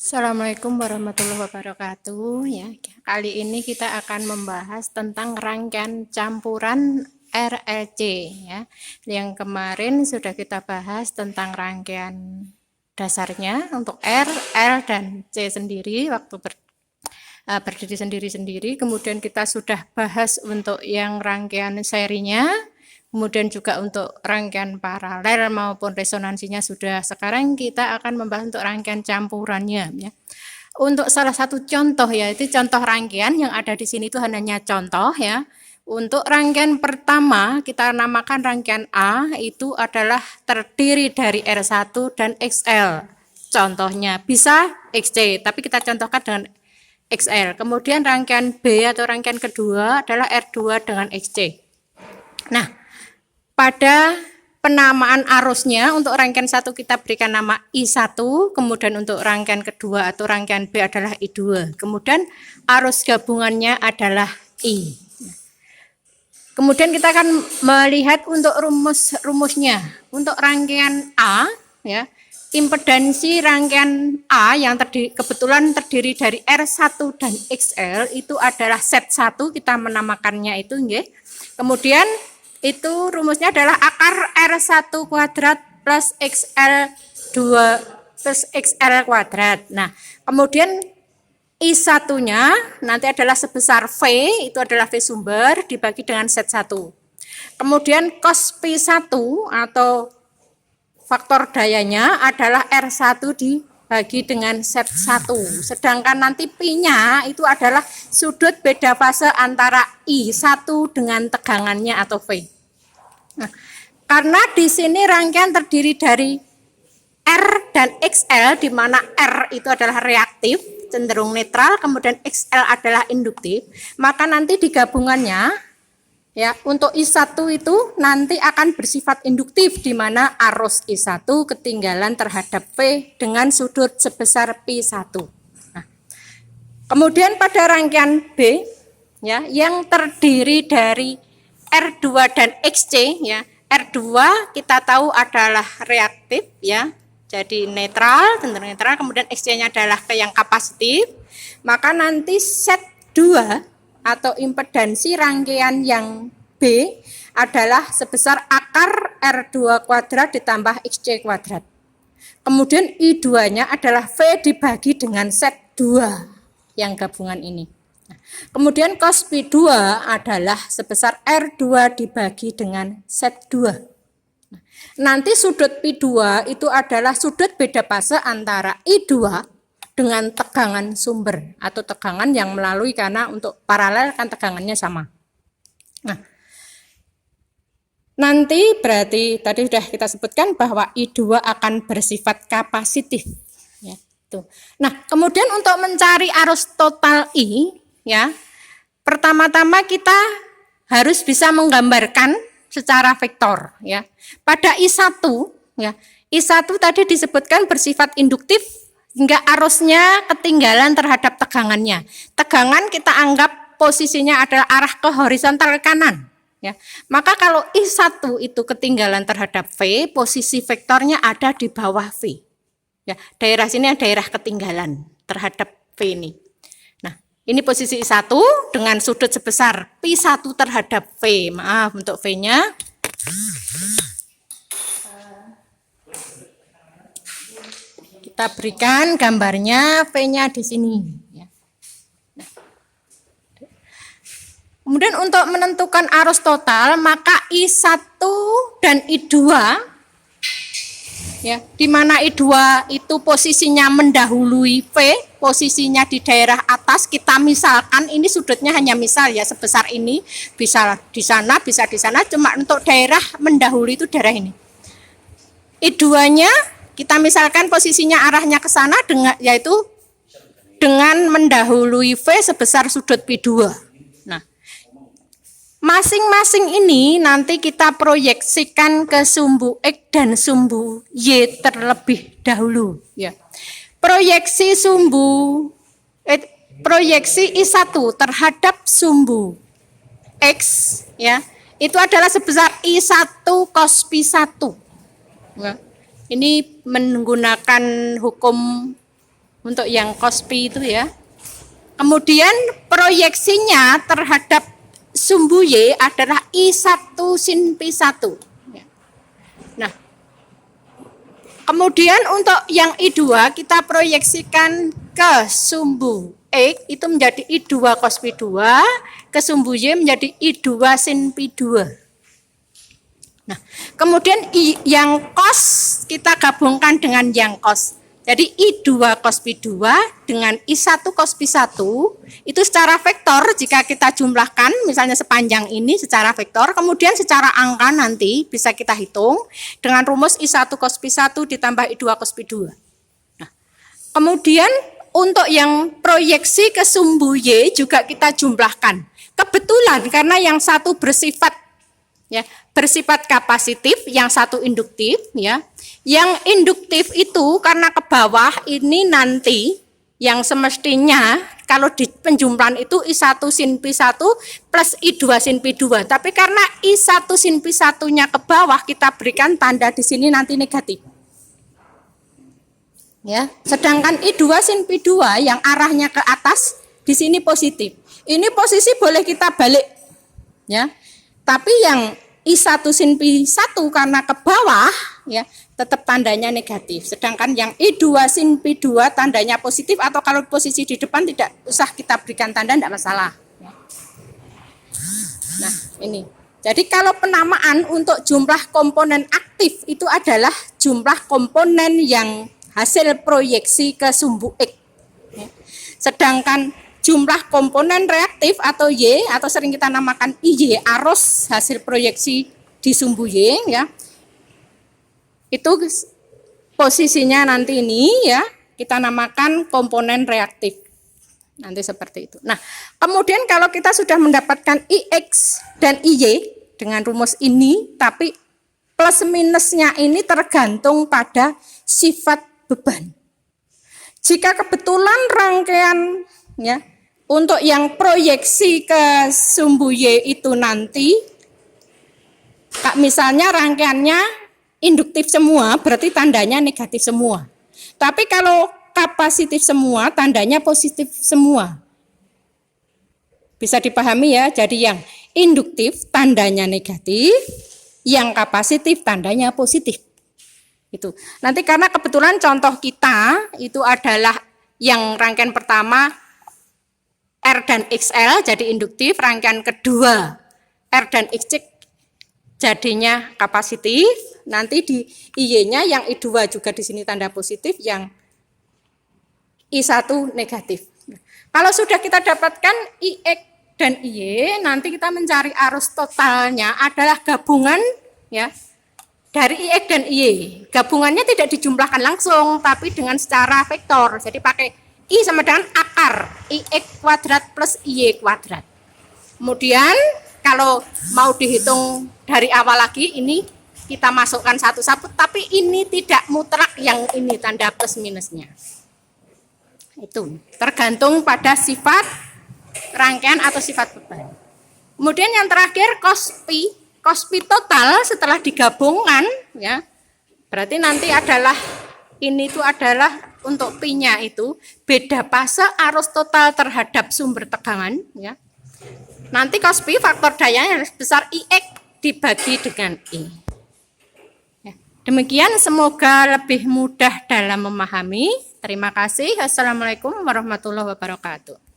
Assalamualaikum warahmatullahi wabarakatuh. Ya, kali ini kita akan membahas tentang rangkaian campuran RLC. Ya, yang kemarin sudah kita bahas tentang rangkaian dasarnya untuk R, L, dan C sendiri waktu berdiri sendiri-sendiri. Kemudian kita sudah bahas untuk yang rangkaian serinya. Kemudian juga untuk rangkaian paralel maupun resonansinya sudah. Sekarang kita akan membahas untuk rangkaian campurannya. Ya. Untuk salah satu contoh yaitu contoh rangkaian yang ada di sini itu hanya contoh ya. Untuk rangkaian pertama kita namakan rangkaian A itu adalah terdiri dari R1 dan XL. Contohnya bisa XC, tapi kita contohkan dengan XL. Kemudian rangkaian B atau rangkaian kedua adalah R2 dengan XC. Nah, pada penamaan arusnya untuk rangkaian 1 kita berikan nama I1, kemudian untuk rangkaian kedua atau rangkaian B adalah I2. Kemudian arus gabungannya adalah I. Kemudian kita akan melihat untuk rumusnya. Untuk rangkaian A ya, impedansi rangkaian A yang kebetulan terdiri dari R1 dan XL itu adalah Z1, kita menamakannya itu nggih. Kemudian itu rumusnya adalah akar R1 kuadrat plus XL2 plus XL kuadrat. Nah, kemudian I1-nya nanti adalah sebesar V, itu adalah V sumber dibagi dengan Z1. Kemudian cos P1 atau faktor dayanya adalah R1 dibagi dengan Z1. Sedangkan nanti P-nya itu adalah sudut beda fase antara I1 dengan tegangannya atau V. Nah, karena di sini rangkaian terdiri dari R dan XL, di mana R itu adalah reaktif, cenderung netral, kemudian XL adalah induktif, maka nanti di gabungannya ya untuk I1 itu nanti akan bersifat induktif, di mana arus I1 ketinggalan terhadap V dengan sudut sebesar P1. Nah, kemudian pada rangkaian B ya yang terdiri dari R2 dan XC ya. R2 kita tahu adalah reaktif ya. Jadi netral, cenderung netral, kemudian XC-nya adalah yang kapasitif. Maka nanti Z2 atau impedansi rangkaian yang B adalah sebesar akar R2 kuadrat ditambah XC kuadrat. Kemudian I2-nya adalah V dibagi dengan Z2 yang gabungan ini. Kemudian cos P2 adalah sebesar R2 dibagi dengan Z2. Nanti sudut P2 itu adalah sudut beda fase antara I2 dengan tegangan sumber atau tegangan yang melalui, karena untuk paralel kan tegangannya sama. Nah, nanti berarti tadi sudah kita sebutkan bahwa I2 akan bersifat kapasitif. Ya, tuh. Nah, kemudian untuk mencari arus total I ya, pertama-tama kita harus bisa menggambarkan secara vektor ya. Pada I1 ya, I1 tadi disebutkan bersifat induktif hingga arusnya ketinggalan terhadap tegangannya. Tegangan kita anggap posisinya adalah arah ke horizontal ke kanan ya. Maka kalau I1 itu ketinggalan terhadap V, posisi vektornya ada di bawah V. Ya, daerah sini adalah daerah ketinggalan terhadap V ini. Ini posisi I1 dengan sudut sebesar P1 terhadap V. Maaf untuk V-nya. Kita berikan gambarnya V-nya di sini. Kemudian untuk menentukan arus total, maka I1 dan I2 ya, di mana I2 itu posisinya mendahului V, posisinya di daerah atas. Kita misalkan ini sudutnya hanya misal ya sebesar ini, bisa di sana, bisa di sana, cuma untuk daerah mendahului itu daerah ini. I2-nya kita misalkan posisinya arahnya ke sana dengan yaitu dengan mendahului V sebesar sudut P2. Nah, masing-masing ini nanti kita proyeksikan ke sumbu X dan sumbu Y terlebih dahulu ya. Proyeksi I1 terhadap sumbu X ya, itu adalah sebesar I1 cos P1. Ya. Ini menggunakan hukum untuk yang cos pi itu ya. Kemudian proyeksinya terhadap sumbu Y adalah I1 sin Pi1. Nah, kemudian untuk yang I2 kita proyeksikan ke sumbu X itu menjadi I2 cos Pi2, ke sumbu Y menjadi I2 sin Pi2. Nah, kemudian yang cos kita gabungkan dengan yang cos. Jadi I2 cos Pi2 dengan I1 cos Pi1 itu secara vektor jika kita jumlahkan misalnya sepanjang ini secara vektor, kemudian secara angka nanti bisa kita hitung dengan rumus I1 cos Pi1 ditambah I2 cos Pi2. Nah, kemudian untuk yang proyeksi ke sumbu Y juga kita jumlahkan. Kebetulan karena yang satu bersifat kapasitif, yang satu induktif ya. Yang induktif itu karena ke bawah ini nanti yang semestinya kalau di penjumlahan itu I1 sin Pi1 plus I2 sin Pi2. Tapi karena I1 sin Pi1-nya ke bawah kita berikan tanda di sini nanti negatif. Ya, sedangkan I2 sin Pi2 yang arahnya ke atas di sini positif. Ini posisi boleh kita balik. Ya. Tapi yang I1 sin Pi1 karena ke bawah ya tetap tandanya negatif. Sedangkan yang I2 sin Pi2 tandanya positif atau kalau posisi di depan tidak usah kita berikan tanda tidak masalah. Nah, ini. Jadi kalau penamaan untuk jumlah komponen aktif itu adalah jumlah komponen yang hasil proyeksi ke sumbu X. Sedangkan jumlah komponen reaktif atau Y atau sering kita namakan IY arus hasil proyeksi di sumbu Y ya. Itu posisinya nanti ini ya kita namakan komponen reaktif. Nanti seperti itu. Nah, kemudian kalau kita sudah mendapatkan IX dan IY dengan rumus ini tapi plus minusnya ini tergantung pada sifat beban. Jika kebetulan rangkaian ya untuk yang proyeksi ke sumbu Y itu nanti, misalnya rangkaiannya induktif semua, berarti tandanya negatif semua. Tapi kalau kapasitif semua, tandanya positif semua. Bisa dipahami ya, jadi yang induktif tandanya negatif, yang kapasitif tandanya positif. Itu. Nanti karena kebetulan contoh kita itu adalah yang rangkaian pertama R dan XL jadi induktif, rangkaian kedua R dan XC jadinya kapasitif. Nanti di IY-nya yang I2 juga di sini tanda positif, yang I1 negatif. Kalau sudah kita dapatkan IX dan IY, nanti kita mencari arus totalnya adalah gabungan ya dari IX dan IY. Gabungannya tidak dijumlahkan langsung tapi dengan secara vektor. Jadi pakai I sama dengan akar IX kuadrat plus IY kuadrat. Kemudian kalau mau dihitung dari awal lagi ini kita masukkan satu-satu, tapi ini tidak mutlak yang ini tanda plus minusnya. Itu tergantung pada sifat rangkaian atau sifat beban. Kemudian yang terakhir cos pi total setelah digabungkan ya. Berarti nanti adalah ini itu adalah untuk pi-nya itu beda fase arus total terhadap sumber tegangan ya. Nanti cos pi faktor dayanya harus besar IX dibagi dengan I. Ya. Demikian, semoga lebih mudah dalam memahami. Terima kasih. Assalamualaikum warahmatullahi wabarakatuh.